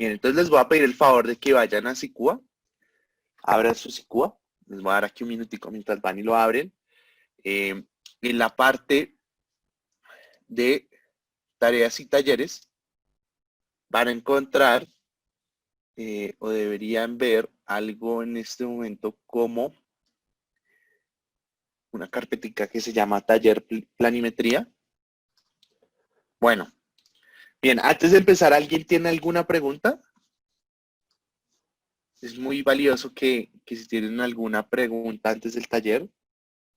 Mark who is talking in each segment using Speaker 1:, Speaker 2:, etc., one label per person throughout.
Speaker 1: Bien, entonces les voy a pedir el favor de que vayan a Sicúa, abran su Sicúa, les voy a dar aquí un minutico mientras van y lo abren. En la parte de tareas y talleres van a encontrar o deberían ver algo en este momento como una carpetica que se llama Taller Planimetría. Bueno, bien, antes de empezar, ¿alguien tiene alguna pregunta? Es muy valioso que si tienen alguna pregunta antes del taller,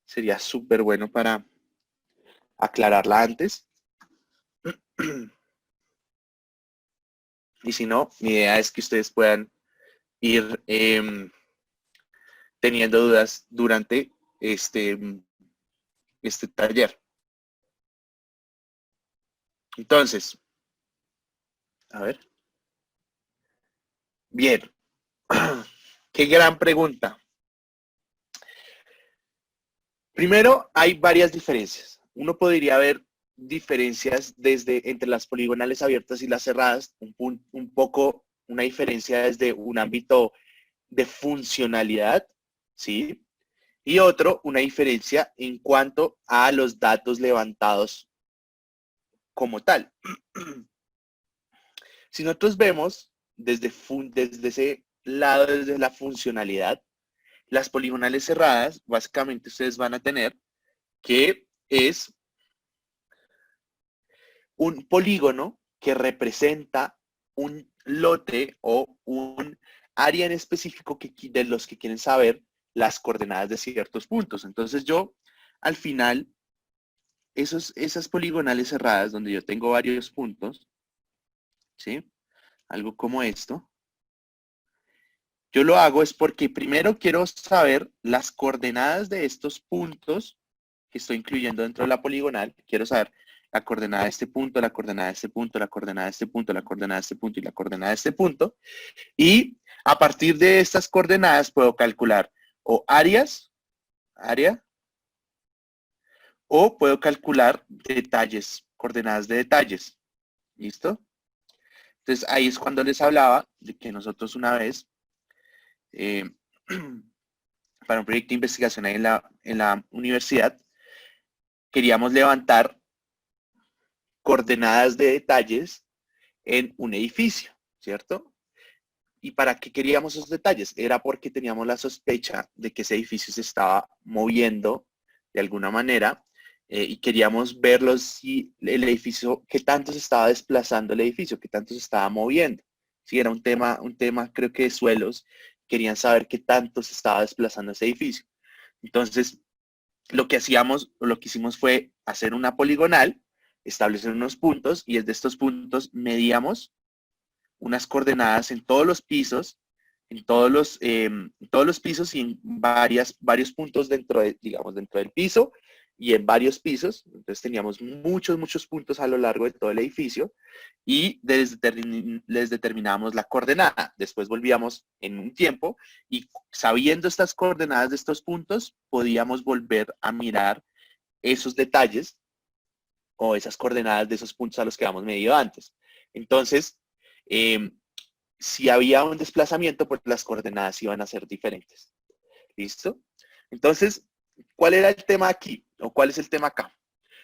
Speaker 1: sería súper bueno para aclararla antes. Y si no, mi idea es que ustedes puedan ir teniendo dudas durante este taller. Entonces, a ver. Bien. Qué gran pregunta. Primero, hay varias diferencias. Uno podría ver diferencias desde entre las poligonales abiertas y las cerradas, un poco una diferencia desde un ámbito de funcionalidad, ¿sí? Y otro, una diferencia en cuanto a los datos levantados como tal. Si nosotros vemos desde ese lado, desde la funcionalidad, las poligonales cerradas, básicamente ustedes van a tener que es un polígono que representa un lote o un área en específico de los que quieren saber las coordenadas de ciertos puntos. Entonces yo, al final, esas poligonales cerradas donde yo tengo varios puntos, ¿sí? Algo como esto. Yo lo hago es porque primero quiero saber las coordenadas de estos puntos que estoy incluyendo dentro de la poligonal. Quiero saber la coordenada de este punto, la coordenada de este punto, la coordenada de este punto, la coordenada de este punto y la coordenada de este punto. Y a partir de estas coordenadas puedo calcular o área, o puedo calcular detalles, coordenadas de detalles. ¿Listo? Entonces ahí es cuando les hablaba de que nosotros una vez, eh, para un proyecto de investigación ahí en la universidad, queríamos levantar coordenadas de detalles en un edificio, ¿cierto? ¿Y para qué queríamos esos detalles? Era porque teníamos la sospecha de que ese edificio se estaba moviendo de alguna manera y queríamos verlos si el edificio, qué tanto se estaba desplazando el edificio, qué tanto se estaba moviendo. Si era un tema creo que de suelos, querían saber qué tanto se estaba desplazando ese edificio. Entonces, lo que hacíamos, o lo que hicimos fue hacer una poligonal, establecer unos puntos y desde estos puntos medíamos unas coordenadas en todos los pisos, en todos los pisos y en varios puntos dentro de, digamos, dentro del piso y en varios pisos. Entonces teníamos muchos puntos a lo largo de todo el edificio y les determinábamos la coordenada. Después volvíamos en un tiempo y sabiendo estas coordenadas de estos puntos, podíamos volver a mirar esos detalles o esas coordenadas de esos puntos a los que habíamos medido antes. Entonces, eh, si había un desplazamiento, pues las coordenadas iban a ser diferentes. ¿Listo? Entonces, ¿cuál era el tema aquí? ¿O cuál es el tema acá?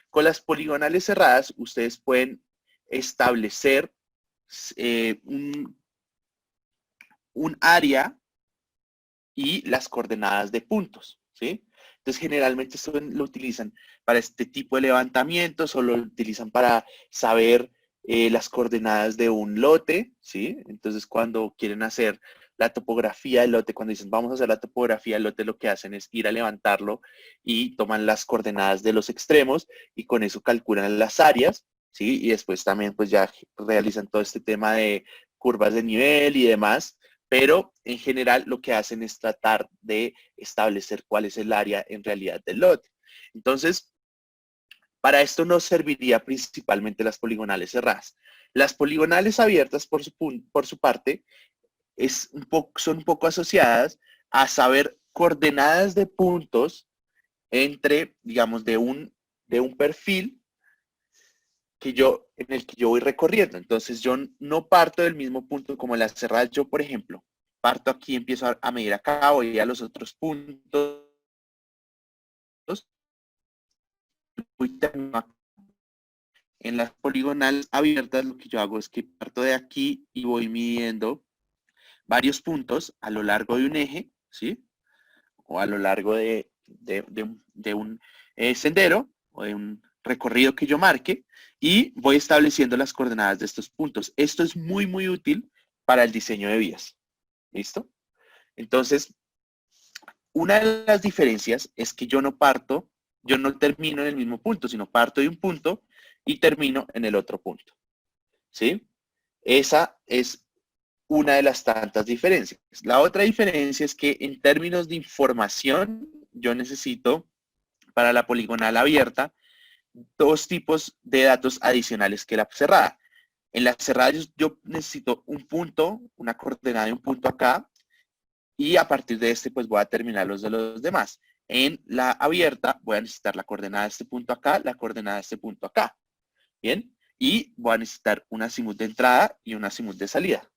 Speaker 1: Con las poligonales cerradas, ustedes pueden establecer un área y las coordenadas de puntos, ¿sí? Entonces, generalmente esto lo utilizan para este tipo de levantamientos o lo utilizan para saber las coordenadas de un lote, ¿sí? Entonces, cuando quieren hacer la topografía del lote, cuando dicen vamos a hacer la topografía del lote, lo que hacen es ir a levantarlo y toman las coordenadas de los extremos y con eso calculan las áreas, ¿sí? Y después también pues ya realizan todo este tema de curvas de nivel y demás, pero en general lo que hacen es tratar de establecer cuál es el área en realidad del lote. Entonces, para esto nos serviría principalmente las poligonales cerradas. Las poligonales abiertas, por su parte, son un poco asociadas a saber coordenadas de puntos entre, digamos, de un perfil en el que yo voy recorriendo. Entonces yo no parto del mismo punto como las cerradas. Yo, por ejemplo, parto aquí, empiezo a medir acá, voy a los otros puntos, voy en las poligonales abiertas. Lo que yo hago es que parto de aquí y voy midiendo varios puntos a lo largo de un eje, ¿sí? O a lo largo de un sendero o de un recorrido que yo marque, y voy estableciendo las coordenadas de estos puntos. Esto es muy, muy útil para el diseño de vías. ¿Listo? Entonces, una de las diferencias es que yo no termino en el mismo punto, sino parto de un punto y termino en el otro punto. ¿Sí? Esa es una de las tantas diferencias. La otra diferencia es que en términos de información, yo necesito para la poligonal abierta dos tipos de datos adicionales que la cerrada. En la cerrada yo necesito un punto, una coordenada de un punto acá, y a partir de este pues voy a terminar los de los demás. En la abierta voy a necesitar la coordenada de este punto acá, la coordenada de este punto acá. ¿Bien? Y voy a necesitar un azimut de entrada y un azimut de salida.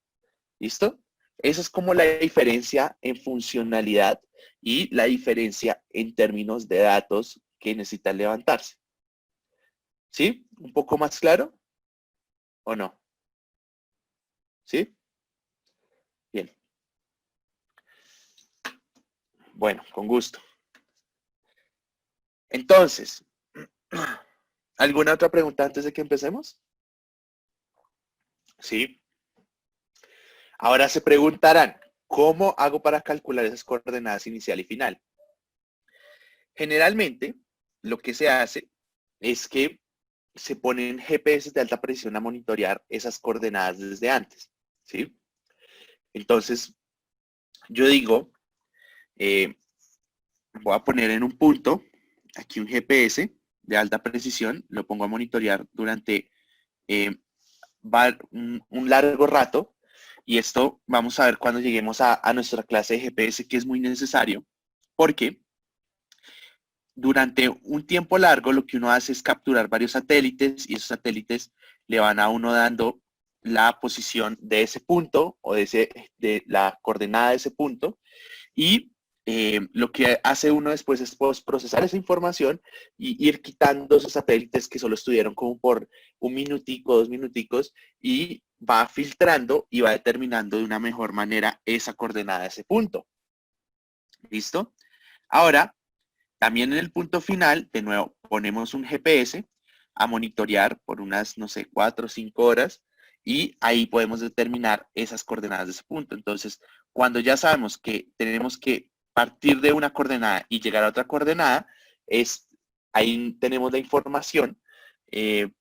Speaker 1: ¿Listo? Esa es como la diferencia en funcionalidad y la diferencia en términos de datos que necesitan levantarse. ¿Sí? ¿Un poco más claro o no? ¿Sí? Bien. Bueno, con gusto. Entonces, ¿alguna otra pregunta antes de que empecemos? Sí. Ahora se preguntarán, ¿cómo hago para calcular esas coordenadas inicial y final? Generalmente, lo que se hace es que se ponen GPS de alta precisión a monitorear esas coordenadas desde antes, ¿sí? Entonces, yo digo, eh, voy a poner en un punto, aquí un GPS de alta precisión, lo pongo a monitorear durante un largo rato, y esto vamos a ver cuando lleguemos a nuestra clase de GPS, que es muy necesario, porque durante un tiempo largo lo que uno hace es capturar varios satélites, y esos satélites le van a uno dando la posición de ese punto o de la coordenada de ese punto, y lo que hace uno después es procesar esa información y ir quitando esos satélites que solo estuvieron como por un minutico, 2 minuticos, y va filtrando y va determinando de una mejor manera esa coordenada de ese punto. ¿Listo? Ahora, también en el punto final, de nuevo, ponemos un GPS a monitorear por unas, no sé, 4 o 5 horas, y ahí podemos determinar esas coordenadas de ese punto. Entonces, cuando ya sabemos que tenemos que partir de una coordenada y llegar a otra coordenada, ahí tenemos la información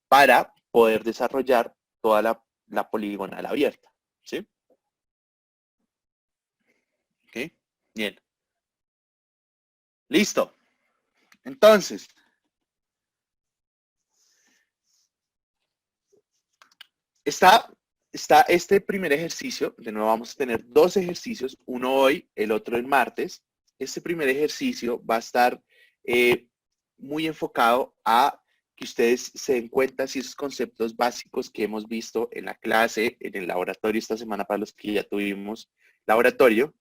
Speaker 1: para poder desarrollar toda la poligonal abierta. ¿Sí? ¿Ok? Bien. Listo. Entonces, Está, está este primer ejercicio. De nuevo vamos a tener dos ejercicios, uno hoy, el otro el martes. Este primer ejercicio va a estar muy enfocado a que ustedes se den cuenta si esos conceptos básicos que hemos visto en la clase, en el laboratorio esta semana para los que ya tuvimos laboratorio,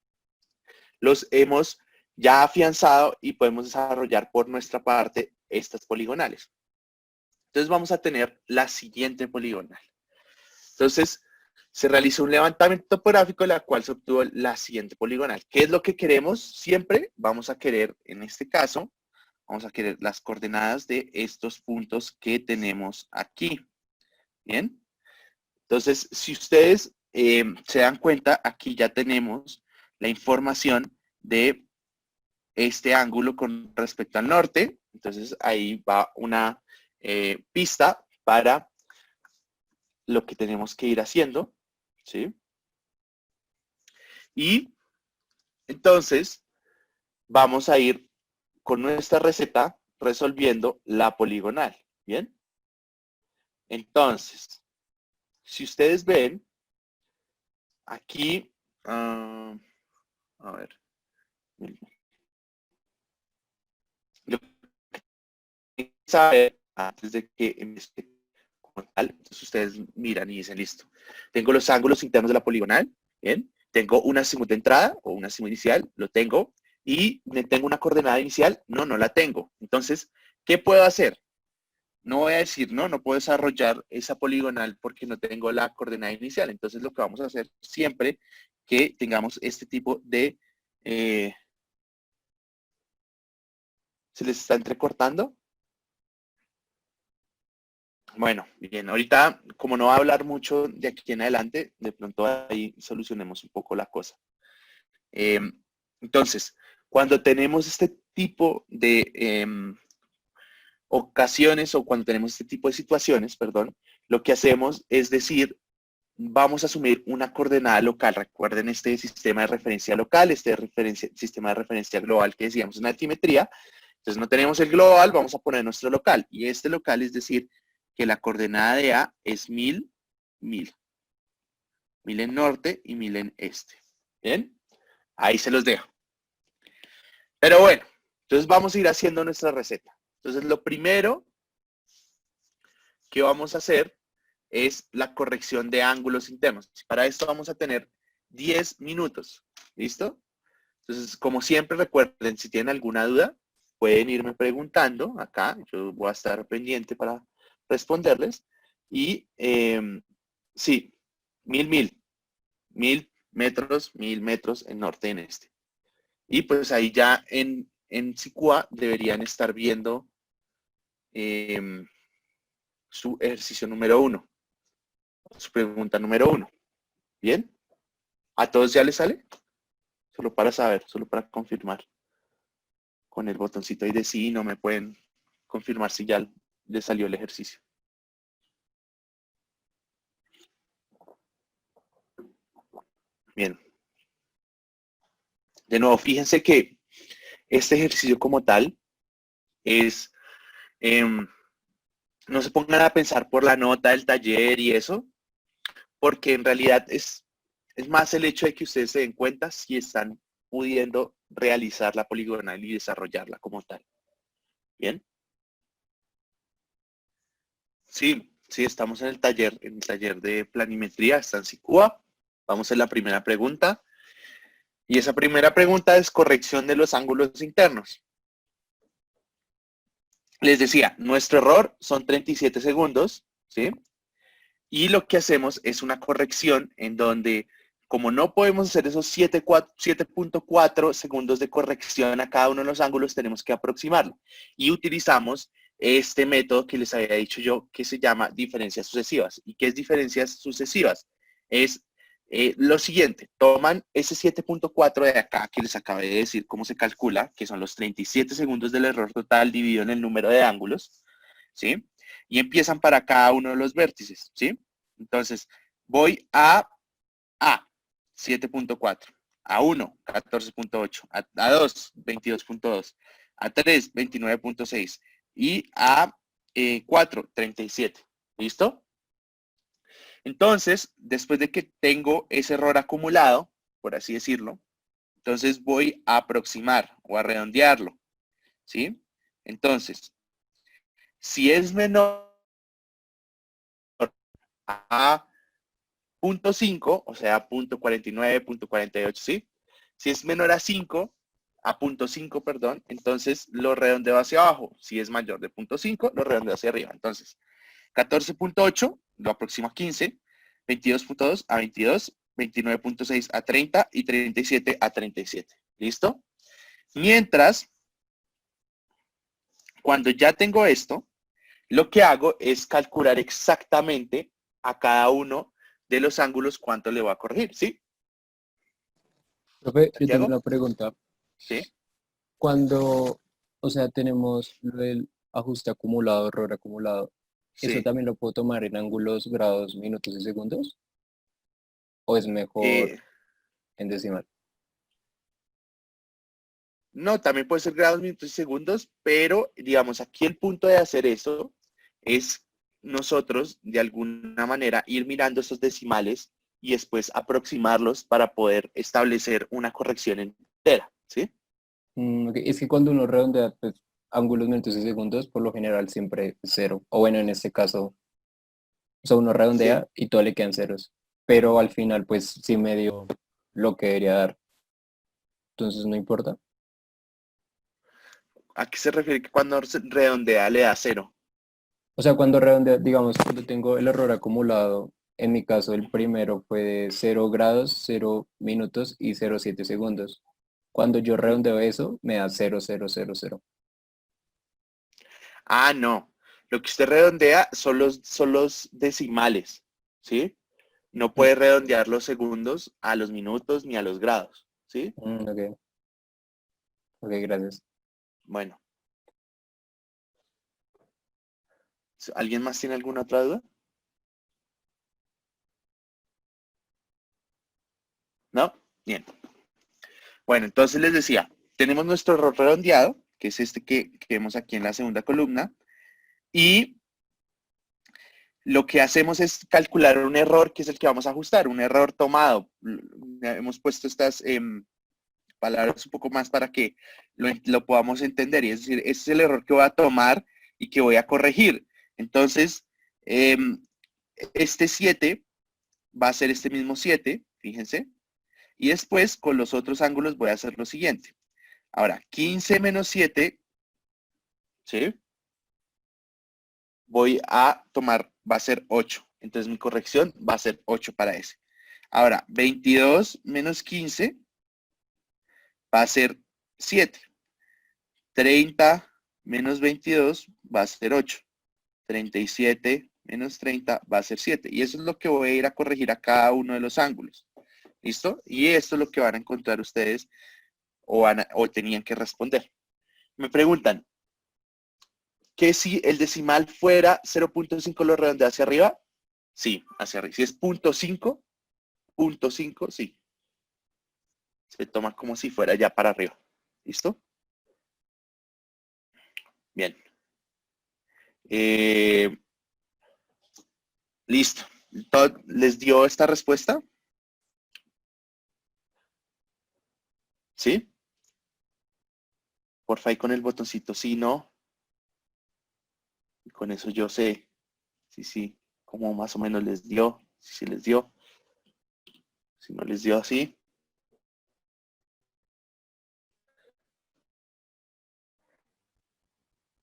Speaker 1: los hemos ya afianzado y podemos desarrollar por nuestra parte estas poligonales. Entonces vamos a tener la siguiente poligonal. Entonces, se realizó un levantamiento topográfico, la cual se obtuvo la siguiente poligonal. ¿Qué es lo que queremos? Siempre vamos a querer, en este caso, vamos a querer las coordenadas de estos puntos que tenemos aquí. Bien. Entonces, si ustedes se dan cuenta, aquí ya tenemos la información de este ángulo con respecto al norte. Entonces, ahí va una pista para lo que tenemos que ir haciendo, ¿sí? Y entonces vamos a ir con nuestra receta resolviendo la poligonal, ¿bien? Entonces, si ustedes ven, aquí, a ver, lo que saber antes de que empiece tal. Entonces ustedes miran y dicen, listo. Tengo los ángulos internos de la poligonal, ¿bien? Tengo un azimut de entrada o un azimut inicial, lo tengo. Y tengo una coordenada inicial, no la tengo. Entonces, ¿qué puedo hacer? No voy a decir, no puedo desarrollar esa poligonal porque no tengo la coordenada inicial. Entonces, lo que vamos a hacer siempre que tengamos este tipo de... ¿se les está entrecortando? Bueno, bien, ahorita como no va a hablar mucho de aquí en adelante, de pronto ahí solucionemos un poco la cosa. Entonces, cuando tenemos este tipo de ocasiones o cuando tenemos este tipo de situaciones, perdón, lo que hacemos es decir, vamos a asumir una coordenada local. Recuerden este sistema de referencia local, sistema de referencia global que decíamos en altimetría. Entonces no tenemos el global, vamos a poner nuestro local. Y este local es decir que la coordenada de A es 1000, 1000. 1000 en norte y 1000 en este. ¿Bien? Ahí se los dejo. Pero bueno, entonces vamos a ir haciendo nuestra receta. Entonces lo primero que vamos a hacer es la corrección de ángulos internos. Para esto vamos a tener 10 minutos. ¿Listo? Entonces, como siempre, recuerden, si tienen alguna duda, pueden irme preguntando acá. Yo voy a estar pendiente para responderles. Y sí, 1000 metros en norte y en este. Y pues ahí ya en SICUA deberían estar viendo su ejercicio número 1, su pregunta número 1. ¿Bien? ¿A todos ya les sale? Solo para saber, solo para confirmar. Con el botoncito ahí de sí, no me pueden confirmar si ya les salió el ejercicio. Bien. De nuevo, fíjense que este ejercicio como tal es, no se pongan a pensar por la nota del taller y eso, porque en realidad es más el hecho de que ustedes se den cuenta si están pudiendo realizar la poligonal y desarrollarla como tal. ¿Bien? Sí, sí, estamos en el taller de planimetría, está en SICUA. Vamos a la primera pregunta. Y esa primera pregunta es corrección de los ángulos internos. Les decía, nuestro error son 37 segundos, ¿sí? Y lo que hacemos es una corrección en donde, como no podemos hacer esos 7.4 segundos de corrección a cada uno de los ángulos, tenemos que aproximarlo. Y utilizamos este método que les había dicho yo, que se llama diferencias sucesivas. ¿Y qué es diferencias sucesivas? Es lo siguiente, toman ese 7.4 de acá, que les acabé de decir cómo se calcula, que son los 37 segundos del error total dividido en el número de ángulos, ¿sí? Y empiezan para cada uno de los vértices, ¿sí? Entonces, voy a 7.4, a 1, 14.8, a 2, 22.2, a 3, 29.6 y a 4, 37. ¿Listo? Entonces, después de que tengo ese error acumulado, por así decirlo, entonces voy a aproximar o a redondearlo, ¿sí? Entonces, si es menor a 0.5, o sea, 0.49, 0.48, ¿sí? Si es menor a 5, a 0.5, perdón, entonces lo redondeo hacia abajo. Si es mayor de 0.5, lo redondeo hacia arriba. Entonces, 14.8 lo aproximo a 15, 22.2 a 22, 29.6 a 30 y 37 a 37. ¿Listo? Mientras, cuando ya tengo esto, lo que hago es calcular exactamente a cada uno de los ángulos cuánto le va a corregir, ¿sí?
Speaker 2: Profe, yo tengo
Speaker 1: Santiago,
Speaker 2: una pregunta.
Speaker 1: ¿sí?
Speaker 2: Cuando, o sea, tenemos el ajuste acumulado, error acumulado, ¿eso
Speaker 1: Sí.
Speaker 2: también lo puedo tomar en ángulos, grados, minutos y segundos? ¿O es mejor
Speaker 1: Eh,
Speaker 2: en decimal?
Speaker 1: no, también puede ser grados, minutos y segundos, pero digamos, aquí el punto de hacer eso es nosotros, de alguna manera, ir mirando esos decimales y después aproximarlos para poder establecer una corrección entera, ¿sí?
Speaker 2: Ok, es que cuando uno redondea, pues, ángulos, minutos y segundos, por lo general siempre es cero. O bueno, en este caso, O sea, uno
Speaker 1: ¿sí?
Speaker 2: redondea y todo le quedan ceros. Pero al final, pues sí me dio lo que debería dar. Entonces no importa.
Speaker 1: ¿A qué se refiere que cuando se redondea le da cero?
Speaker 2: O sea, cuando redondeo, digamos, cuando tengo el error acumulado, en mi caso el primero fue de 0 grados, 0 minutos y 0,7 segundos. Cuando yo
Speaker 1: Ujú.
Speaker 2: redondeo eso, me da 0,000.
Speaker 1: Ah, no. Lo que usted redondea son los decimales, ¿sí? No
Speaker 2: Mm,
Speaker 1: puede redondear los segundos a los minutos ni a los grados, ¿sí?
Speaker 2: ok, ok, gracias.
Speaker 1: Bueno, ¿alguien más tiene alguna otra duda? ¿No? Bien. Bueno, entonces les decía, tenemos nuestro error redondeado, que es este que vemos aquí en la segunda columna, y lo que hacemos es calcular un error que es el que vamos a ajustar, un error tomado. Hemos puesto estas palabras un poco más para que lo podamos entender. Y es decir, ese es el error que voy a tomar y que voy a corregir. Entonces, eh, este 7 va a ser este mismo 7, fíjense. Y después con los otros ángulos voy a hacer lo siguiente. Ahora, 15 menos 7, ¿sí? Voy a tomar, va a ser 8. Entonces mi corrección va a ser 8 para ese. Ahora, 22 menos 15 va a ser 7. 30 menos 22 va a ser 8. 37 menos 30 va a ser 7. Y eso es lo que voy a ir a corregir a cada uno de los ángulos. ¿Listo? Y esto es lo que van a encontrar ustedes o tenían que responder. Me preguntan, ¿que si el decimal fuera 0.5 lo redondea hacia arriba? Sí, hacia arriba. Si es 0.5, 0.5, sí. Se toma como si fuera ya para arriba. ¿Listo? Bien. Eh, listo. ¿Les dio esta respuesta? ¿Sí? Porfa, ahí con el botoncito sí, no. Y con eso yo sé. Sí, sí. Cómo más o menos les dio. Si sí les dio. Si no les dio así.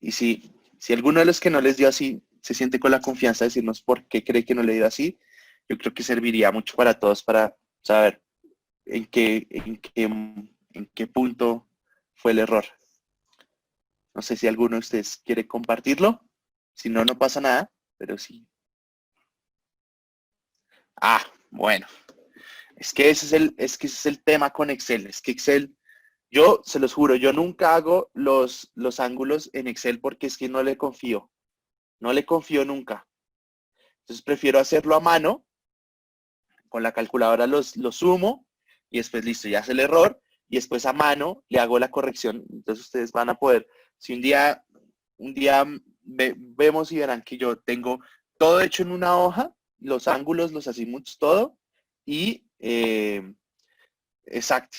Speaker 1: Y si alguno de los que no les dio así se siente con la confianza de decirnos por qué cree que no le dio así, yo creo que serviría mucho para todos para saber en qué punto fue el error. No sé si alguno de ustedes quiere compartirlo. Si no, no pasa nada, pero sí. Ah, bueno. Es que ese es el tema con Excel. Es que Excel, yo se los juro, yo nunca hago los ángulos en Excel porque es que no le confío. No le confío nunca. Entonces prefiero hacerlo a mano. Con la calculadora los sumo y después listo, ya hace el error y después a mano le hago la corrección. Entonces ustedes van a poder, si un día vemos y verán que yo tengo todo hecho en una hoja, los ángulos, los azimuts, todo, y exacto,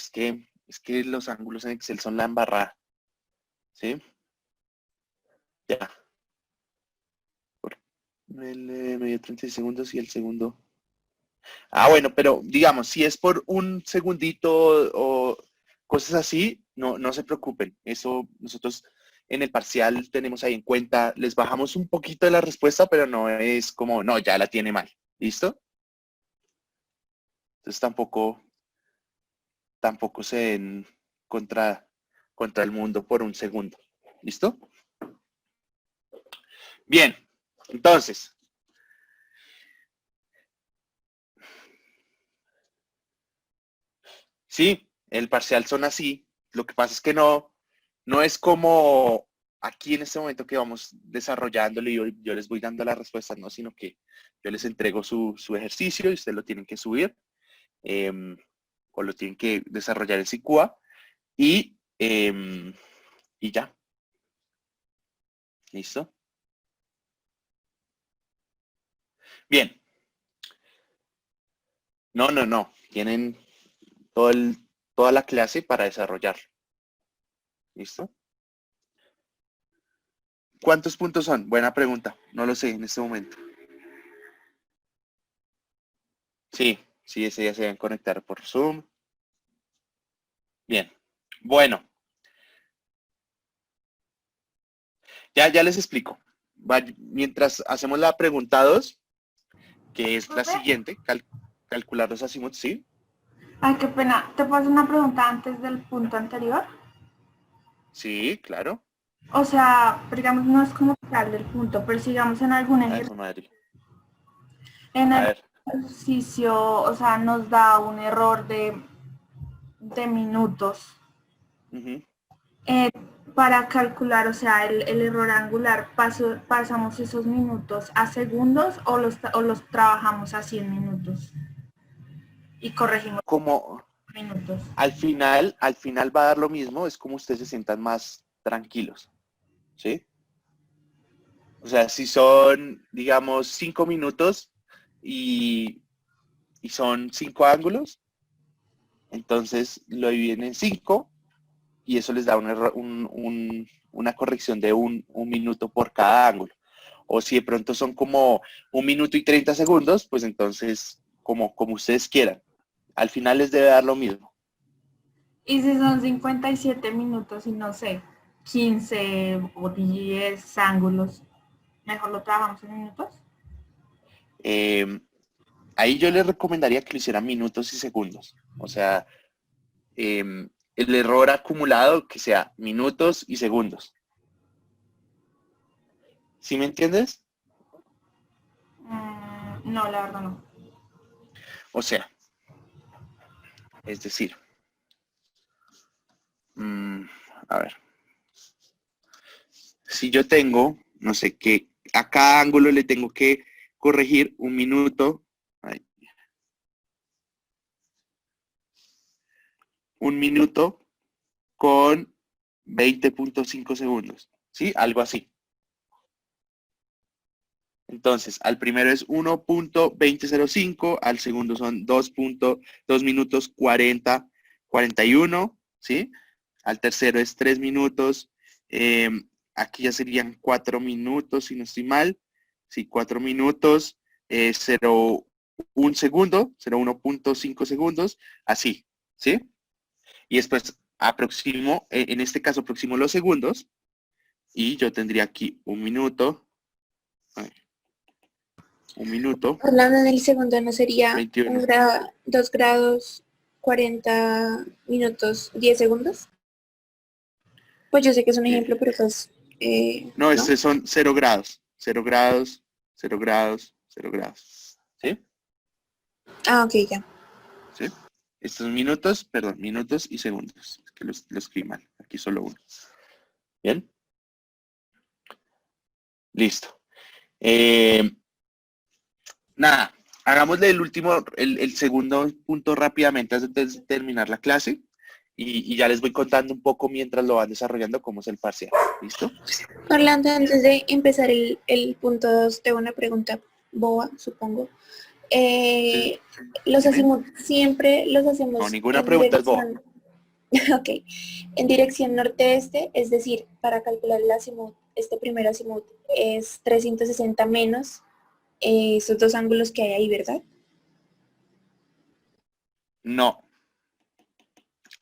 Speaker 1: es que los ángulos en Excel son la embarrada, ¿sí? Ya. Me dio 30 segundos y el segundo. Ah, bueno, pero digamos, si es por un segundito o cosas así, no se preocupen. Eso nosotros en el parcial tenemos ahí en cuenta, les bajamos un poquito de la respuesta, pero no es como, no, ya la tiene mal. ¿Listo? Entonces tampoco se den contra el mundo por un segundo. ¿Listo? Bien, entonces, sí, el parcial son así. Lo que pasa es que no es como aquí en este momento que vamos desarrollándolo y yo les voy dando las respuestas, no, sino que yo les entrego su ejercicio y ustedes lo tienen que subir eh, o lo tienen que desarrollar en SICUA y ya, ¿listo? Bien, no, tienen todo toda la clase para desarrollarlo, ¿listo? ¿Cuántos puntos son? Buena pregunta, no lo sé en este momento. Sí, ese ya se deben conectar por Zoom. Bien, bueno, ya les explico. Mientras hacemos la pregunta 2, que es la
Speaker 3: Profe,
Speaker 1: siguiente, calcular los azimuths, ¿sí?
Speaker 3: ay, qué pena. ¿Te puedo hacer una pregunta antes del punto anterior?
Speaker 1: Sí, claro.
Speaker 3: O sea, digamos, no es como tal del punto, pero sigamos en algún
Speaker 1: Ay,
Speaker 3: ejercicio.
Speaker 1: hijo de madre.
Speaker 3: En
Speaker 1: A
Speaker 3: el
Speaker 1: ver,
Speaker 3: ejercicio, o sea, nos da un error de minutos.
Speaker 1: ujú.
Speaker 3: Eh, para calcular, o sea, el error angular, ¿pasamos esos minutos a segundos o los trabajamos a 100 minutos? Y corregimos
Speaker 1: Como
Speaker 3: minutos.
Speaker 1: al final va a dar lo mismo, es como ustedes se sientan más tranquilos, ¿sí? O sea, si son, digamos, 5 minutos y, y son 5 ángulos, entonces lo dividen en 5 y eso les da una corrección de un minuto por cada ángulo. O si de pronto son como 1 minuto y 30 segundos, pues entonces como ustedes quieran. Al final les debe dar lo mismo.
Speaker 3: Y si son 57 minutos y no sé, 15 o 10 ángulos, mejor lo trabajamos en minutos.
Speaker 1: Eh, Ahí yo les recomendaría que lo hicieran minutos y segundos. O sea, el error acumulado que sea minutos y segundos. ¿Sí me entiendes?
Speaker 3: No, la verdad no.
Speaker 1: O sea, es decir, mm, a ver, si yo tengo, no sé, que a cada ángulo le tengo que corregir 1 minuto, ay, 1 minuto con 20.5 segundos, ¿sí? Algo así. Entonces, al primero es 1.2005, al segundo son 2 minutos 41, ¿sí? Al tercero es 3 minutos, aquí ya serían 4 minutos, si no estoy mal, sí, 4 minutos, 0,1 segundo, 0,1.5 segundos, así, ¿sí? Y después aproximo, en este caso aproximo los segundos, y yo tendría aquí 1 minuto, a ver, 1 minuto,
Speaker 4: Hablando en el segundo, ¿no sería
Speaker 1: 21.
Speaker 4: 2 grados, 40 minutos, 10 segundos? Pues yo sé que es un
Speaker 1: Eh,
Speaker 4: ejemplo, pero pues,
Speaker 1: no,
Speaker 4: ¿no?
Speaker 1: estos son 0 grados, 0 grados, 0 grados, 0 grados. ¿Sí?
Speaker 4: Ah, ok, ya.
Speaker 1: ¿Sí? Estos minutos, perdón, minutos y segundos. Es que lo escribí mal. Aquí solo uno. ¿Bien? Listo. Nada, hagámosle el último, el segundo punto rápidamente antes de terminar la clase y ya les voy contando un poco mientras lo van desarrollando cómo es el parcial. ¿Listo?
Speaker 4: Orlando, antes de empezar el punto 2, tengo una pregunta boba, supongo.
Speaker 1: Sí,
Speaker 4: Eh, los
Speaker 1: dime.
Speaker 4: hacemos, siempre los
Speaker 1: No,
Speaker 4: hacemos
Speaker 1: ninguna
Speaker 4: en
Speaker 1: pregunta es boba.
Speaker 4: dirección, ok, en dirección norte-este, es decir, para calcular el azimut, este primer azimut es 360 menos esos dos ángulos que hay ahí, ¿verdad?
Speaker 1: No.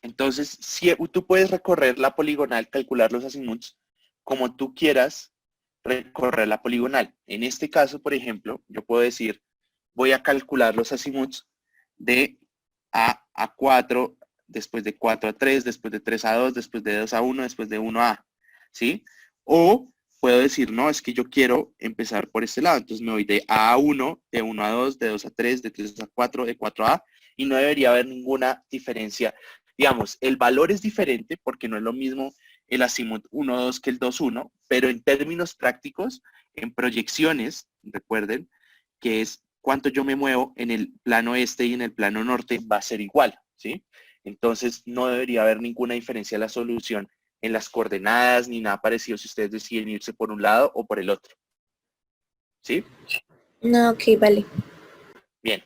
Speaker 1: Entonces, si tú puedes recorrer la poligonal, calcular los azimuts como tú quieras recorrer la poligonal. En este caso, por ejemplo, yo puedo decir, voy a calcular los azimuts de A 4, después de 4 a 3, después de 3 a 2, después de 2 a 1, después de 1 a, ¿sí? O puedo decir, no, es que yo quiero empezar por este lado. Entonces me voy de A a 1, de 1 a 2, de 2 a 3, de 3 a 4, de 4 a, y no debería haber ninguna diferencia. Digamos, el valor es diferente porque no es lo mismo el azimut 1-2 que el 2-1, pero en términos prácticos, en proyecciones, recuerden que es cuánto yo me muevo en el plano este y en el plano norte va a ser igual, ¿sí? Entonces no debería haber ninguna diferencia en la solución en las coordenadas ni nada parecido si ustedes deciden irse por un lado o por el otro, ¿sí?
Speaker 4: No, ok, vale.
Speaker 1: Bien.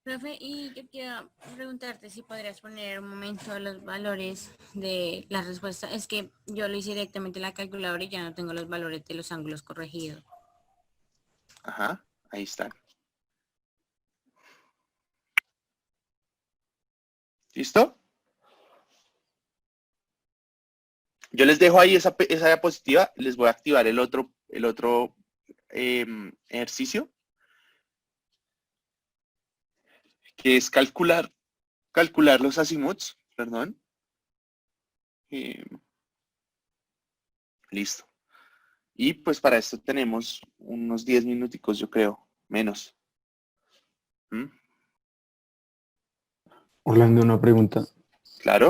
Speaker 5: Profe, y yo quiero preguntarte si podrías poner un momento los valores de la respuesta. Es que yo lo hice directamente en la calculadora y ya no tengo los valores de los ángulos corregidos.
Speaker 1: Ajá, ahí están. ¿Listo? Yo les dejo ahí esa diapositiva, les voy a activar el otro ejercicio, que es calcular los azimuths, perdón. Listo. Y pues para esto tenemos unos 10 minuticos, yo creo, menos. ¿Mm?
Speaker 6: Orlando, una pregunta.
Speaker 1: Claro.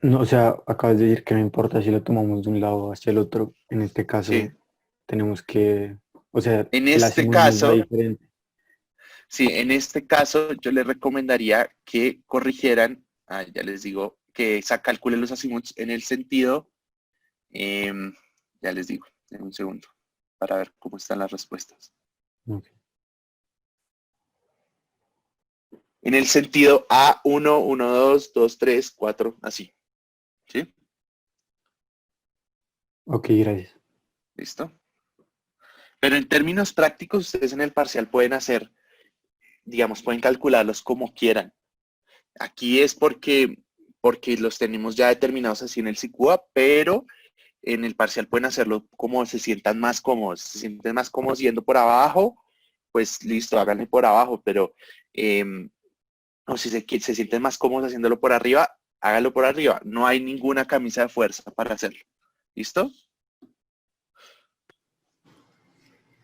Speaker 6: No, o sea, acabas de decir que no importa si lo tomamos de un lado hacia el otro. En este caso,
Speaker 1: Sí.
Speaker 6: tenemos que, o sea,
Speaker 1: En
Speaker 6: el
Speaker 1: este
Speaker 6: azimut nos da
Speaker 1: caso,
Speaker 6: diferente.
Speaker 1: sí, en este caso yo les recomendaría que corrigieran, ya les digo, que calculen los azimuths en el sentido, ya les digo, en un segundo, para ver cómo están las respuestas.
Speaker 6: Ok.
Speaker 1: En el sentido A1, 1, 2, 2, 3, 4, así. ¿Sí?
Speaker 6: Ok, gracias.
Speaker 1: ¿Listo? Pero en términos prácticos, ustedes en el parcial pueden hacer, digamos, pueden calcularlos como quieran. Aquí es porque los tenemos ya determinados así en el SICUA, pero en el parcial pueden hacerlo como se sientan más cómodos. Si se sienten más cómodos yendo por abajo, pues listo, háganle por abajo, pero o si se sienten más cómodos haciéndolo por arriba, háganlo por arriba. No hay ninguna camisa de fuerza para hacerlo. ¿Listo?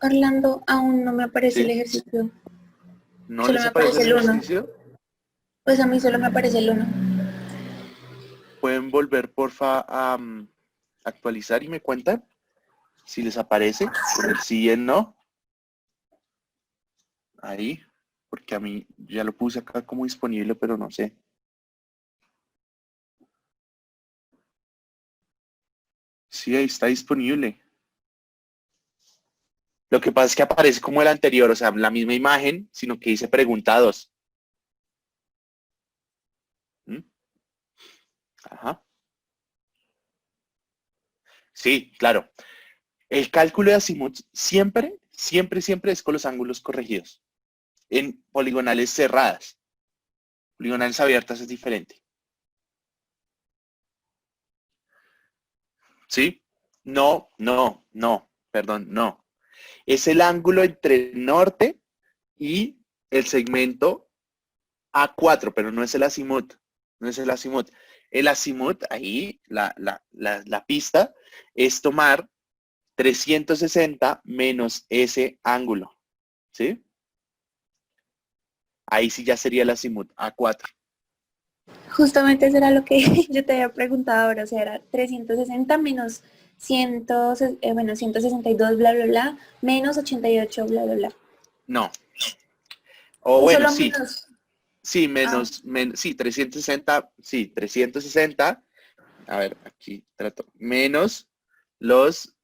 Speaker 4: Orlando, aún no me aparece el
Speaker 1: Sí.
Speaker 4: ejercicio.
Speaker 1: ¿No
Speaker 4: Solo
Speaker 1: les
Speaker 4: me
Speaker 1: aparece
Speaker 4: aparece
Speaker 1: el
Speaker 4: el 1.
Speaker 1: ejercicio?
Speaker 4: Pues a mí solo me aparece el 1.
Speaker 1: Pueden volver, porfa, a actualizar y me cuentan si les aparece. Poner sí y no. Ahí. Porque a mí ya lo puse acá como disponible, pero no sé. Sí, ahí está disponible. Lo que pasa es que aparece como el anterior, o sea, la misma imagen, sino que dice pregunta 2. ¿Mm? Ajá. Sí, claro. El cálculo de azimut siempre es con los ángulos corregidos. En poligonales cerradas. Poligonales abiertas es diferente. ¿Sí? No, perdón, no. Es el ángulo entre el norte y el segmento A4, pero no es el azimut. No es el azimut. El azimut, ahí, la pista, es tomar 360 menos ese ángulo. ¿Sí? Ahí sí ya sería el azimut A4.
Speaker 4: Justamente eso era lo que yo te había preguntado ahora, o sea, era 360 menos 100, 162, bla, bla, bla, menos 88, bla, bla, bla.
Speaker 1: No. O
Speaker 4: O
Speaker 1: bueno,
Speaker 4: solo
Speaker 1: sí.
Speaker 4: menos.
Speaker 1: Sí, sí, 360, sí, 360. A ver, aquí trato. Menos los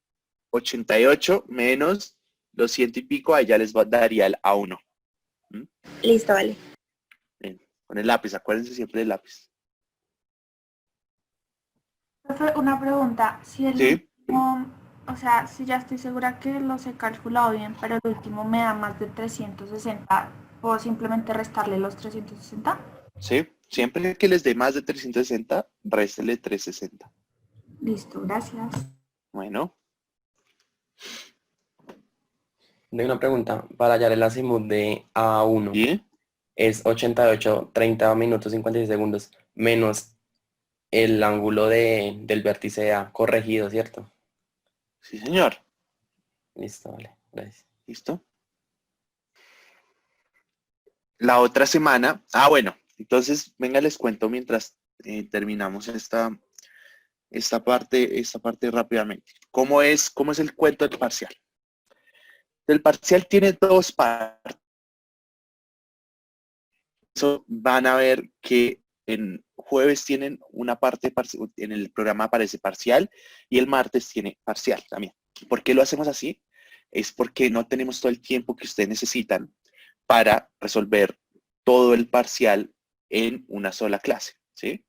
Speaker 1: 88 menos los 100 y pico, ahí ya les daría el A1. ¿Mm?
Speaker 4: Listo, vale.
Speaker 1: Bien, con el lápiz, acuérdense siempre del lápiz.
Speaker 3: Profe, una pregunta, si el
Speaker 1: Sí,
Speaker 3: último, o sea, si ya estoy segura que los he calculado bien, pero el último me da más de 360, ¿puedo simplemente restarle los 360?
Speaker 1: sí. Siempre que les dé más de 360, réstele 360.
Speaker 3: Listo, gracias.
Speaker 1: Bueno,
Speaker 7: De una pregunta, para hallar el azimut de A1
Speaker 1: ¿y?
Speaker 7: es 88, 30 minutos 56 segundos menos el ángulo del vértice A corregido, ¿cierto?
Speaker 1: Sí, señor.
Speaker 7: Listo, vale, gracias.
Speaker 1: ¿Listo? La otra semana, bueno, entonces, venga, les cuento mientras terminamos esta parte rápidamente. ¿Cómo es el cuento del parcial? El parcial tiene dos partes. Eso van a ver que en jueves tienen una parte, en el programa aparece parcial y el martes tiene parcial también. ¿Por qué lo hacemos así? Es porque no tenemos todo el tiempo que ustedes necesitan para resolver todo el parcial en una sola clase, ¿sí?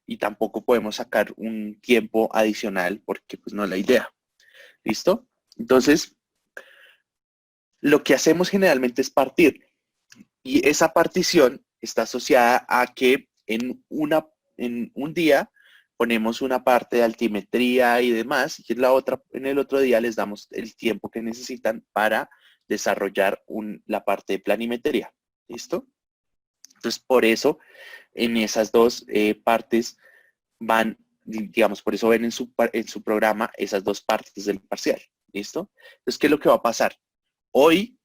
Speaker 1: Y tampoco podemos sacar un tiempo adicional porque pues no es la idea. ¿Listo? Entonces, lo que hacemos generalmente es partir. Y esa partición está asociada a que en un día ponemos una parte de altimetría y demás, y en el otro día les damos el tiempo que necesitan para desarrollar la parte de planimetría. ¿Listo? Entonces, por eso, en esas dos partes van, digamos, por eso ven en su programa esas dos partes del parcial. ¿Listo? Entonces, ¿qué es lo que va a pasar? Hoy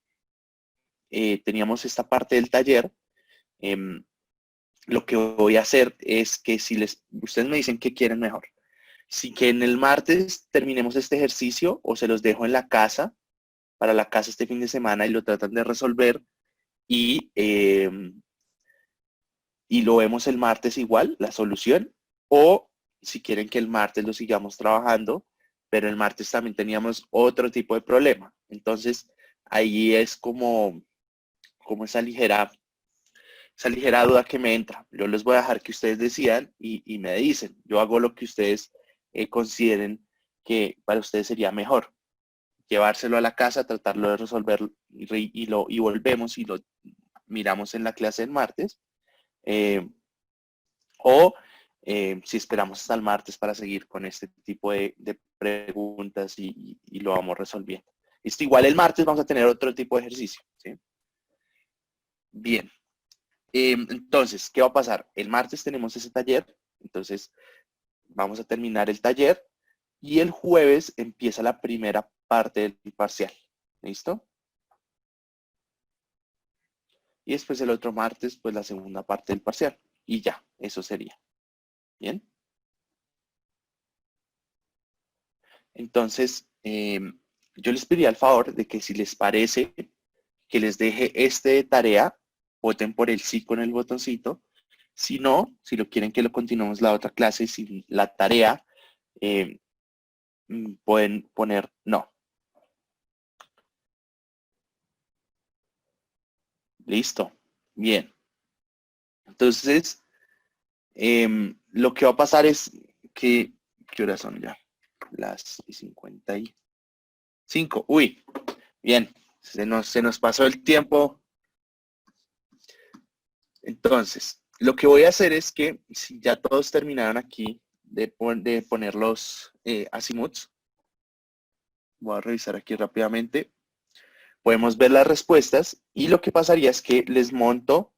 Speaker 1: teníamos esta parte del taller. Lo que voy a hacer es que ustedes me dicen que quieren mejor. Si que en el martes terminemos este ejercicio o se los dejo en la casa, para la casa este fin de semana y lo tratan de resolver y lo vemos el martes igual, la solución, o si quieren que el martes lo sigamos trabajando, pero el martes también teníamos otro tipo de problema. Entonces, ahí es como esa ligera duda que me entra. Yo les voy a dejar que ustedes decidan y me dicen. Yo hago lo que ustedes consideren que para ustedes sería mejor. Llevárselo a la casa, tratarlo de resolver y volvemos y lo miramos en la clase del martes. Si esperamos hasta el martes para seguir con este tipo de preguntas y lo vamos resolviendo. Listo, igual el martes vamos a tener otro tipo de ejercicio. ¿Sí? Bien. Entonces, ¿qué va a pasar? El martes tenemos ese taller, entonces vamos a terminar el taller y el jueves empieza la primera parte del parcial. ¿Listo? Y después el otro martes, pues la segunda parte del parcial. Y ya, eso sería. ¿Bien? Entonces, yo les pediría el favor de que si les parece que les deje de tarea, voten por el sí con el botoncito. Si no, si lo quieren que lo continuemos la otra clase sin la tarea, pueden poner no. Listo. Bien. Entonces, lo que va a pasar es que, ¿qué horas son ya? Las 55. Uy, bien. Se nos pasó el tiempo. Entonces, lo que voy a hacer es que si ya todos terminaron aquí de poner los azimuths, voy a revisar aquí rápidamente. Podemos ver las respuestas y lo que pasaría es que les monto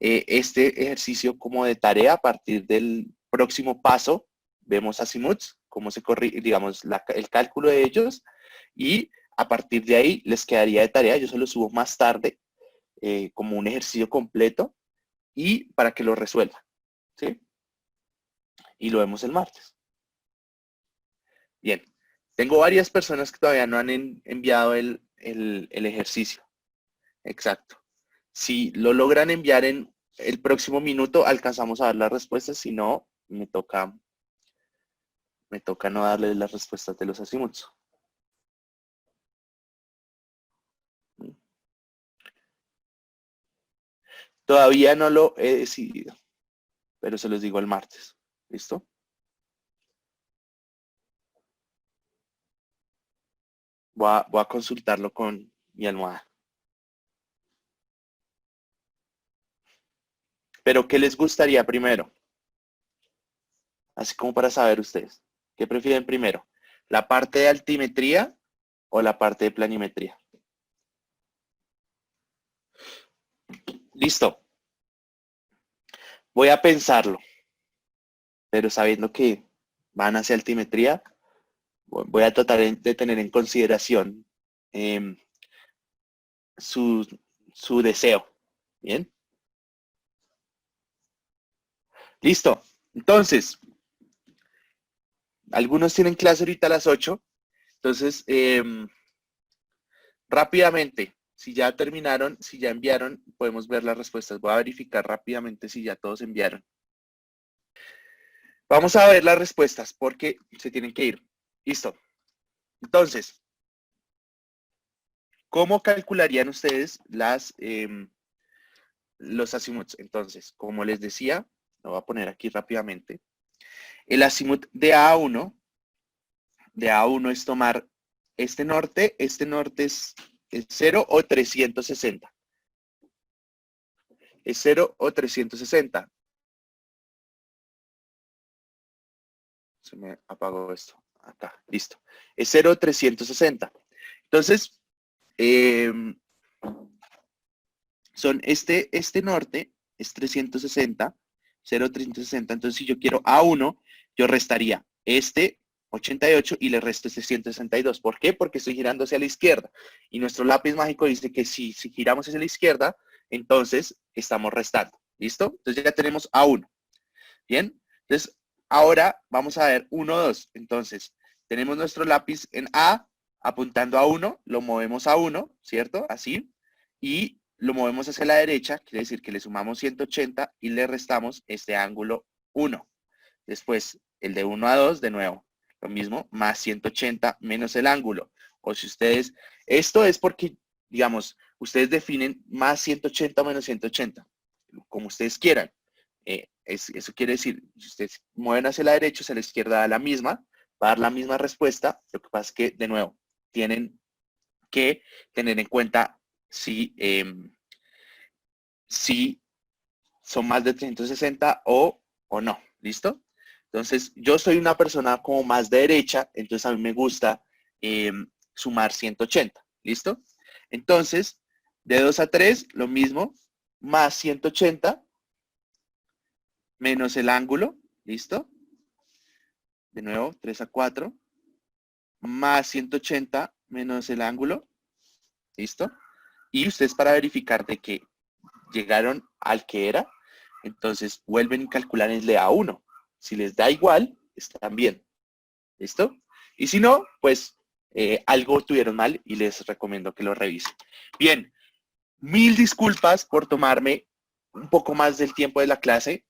Speaker 1: este ejercicio como de tarea a partir del próximo paso. Vemos azimuths, cómo se corrige, digamos, el cálculo de ellos y a partir de ahí les quedaría de tarea. Yo se lo subo más tarde como un ejercicio completo y para que lo resuelvan, ¿sí? Y lo vemos el martes. Bien, tengo varias personas que todavía no han enviado el ejercicio. Exacto. Si lo logran enviar en el próximo minuto, alcanzamos a dar las respuestas. Si no, me toca no darles las respuestas de los azimuths. Todavía no lo he decidido, pero se los digo el martes. ¿Listo? Voy a consultarlo con mi almohada. Pero, ¿qué les gustaría primero? Así como para saber ustedes. ¿Qué prefieren primero? ¿La parte de altimetría o la parte de planimetría? Listo. Voy a pensarlo. Pero sabiendo que van hacia altimetría, voy a tratar de tener en consideración su deseo. ¿Bien? Listo. Entonces, algunos tienen clase ahorita a las 8. Entonces, rápidamente, si ya terminaron, si ya enviaron, podemos ver las respuestas. Voy a verificar rápidamente si ya todos enviaron. Vamos a ver las respuestas porque se tienen que ir. Listo. Entonces, ¿cómo calcularían ustedes los azimuths? Entonces, como les decía, lo voy a poner aquí rápidamente. El azimuth de A1 es tomar este norte es 0 o 360. ¿Es 0 o 360? Se me apagó esto. Acá, listo. Es 0 o 360. Entonces, son este norte es 360, 0, 360. Entonces, si yo quiero A1, yo restaría este 88 y le resto este 162. ¿Por qué? Porque estoy girando hacia la izquierda. Y nuestro lápiz mágico dice que si giramos hacia la izquierda, entonces estamos restando. ¿Listo? Entonces ya tenemos A1. ¿Bien? Entonces, ahora vamos a ver 1, 2. Entonces, tenemos nuestro lápiz en A, apuntando a 1, lo movemos a 1, ¿cierto? Así. Y lo movemos hacia la derecha, quiere decir que le sumamos 180 y le restamos este ángulo 1. Después, el de 1 a 2, de nuevo, lo mismo, más 180 menos el ángulo. O si ustedes, esto es porque, digamos, ustedes definen más 180 menos 180, como ustedes quieran. Eso quiere decir, si ustedes mueven hacia la derecha, hacia la izquierda da la misma, va a dar la misma respuesta. Lo que pasa es que, de nuevo, tienen que tener en cuenta si son más de 360 o no. ¿Listo? Entonces, yo soy una persona como más de derecha, entonces a mí me gusta sumar 180. ¿Listo? Entonces, de 2 a 3, lo mismo, más 180 menos el ángulo, ¿listo? De nuevo, 3 a 4, más 180 menos el ángulo, ¿listo? Y ustedes para verificar de que llegaron al que era, entonces vuelven y calculan el de A1. Si les da igual, están bien, ¿listo? Y si no, pues algo tuvieron mal y les recomiendo que lo revisen. Bien, 1000 disculpas por tomarme un poco más del tiempo de la clase.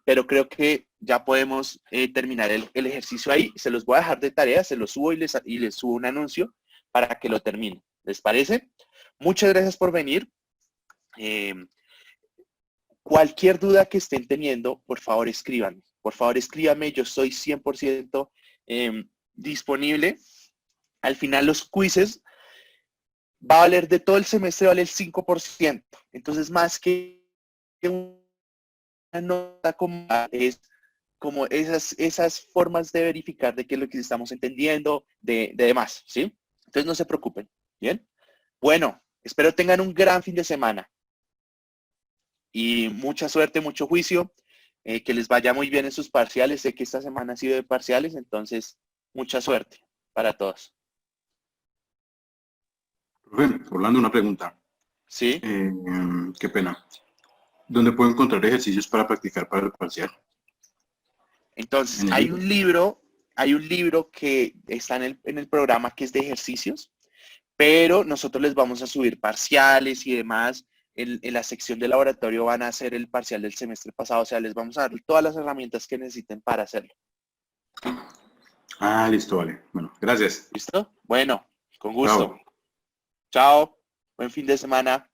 Speaker 1: Pero creo que ya podemos terminar el ejercicio ahí. Se los voy a dejar de tarea, se los subo y les subo un anuncio para que lo terminen. ¿Les parece? Muchas gracias por venir. Cualquier duda que estén teniendo, por favor escríbanme. Por favor escríbanme, yo estoy 100% disponible. Al final los quizzes va a valer de todo el semestre, vale el 5%. Entonces, más que una nota como es como esas formas de verificar de qué es lo que estamos entendiendo, de demás, ¿sí? Entonces no se preocupen, ¿bien? Bueno, espero tengan un gran fin de semana y mucha suerte, mucho juicio, que les vaya muy bien en sus parciales. Sé que esta semana ha sido de parciales, entonces mucha suerte para todos.
Speaker 8: Profe, Orlando, una pregunta.
Speaker 1: ¿Sí?
Speaker 8: Qué pena. ¿Dónde puedo encontrar ejercicios para practicar para el parcial?
Speaker 1: Entonces, hay un libro que está en el programa que es de ejercicios, pero nosotros les vamos a subir parciales y demás. En la sección de laboratorio van a hacer el parcial del semestre pasado, o sea, les vamos a dar todas las herramientas que necesiten para hacerlo.
Speaker 8: Ah, listo, vale. Bueno, gracias.
Speaker 1: ¿Listo? Bueno, con gusto.
Speaker 8: Chao.
Speaker 1: Chao. Buen fin de semana.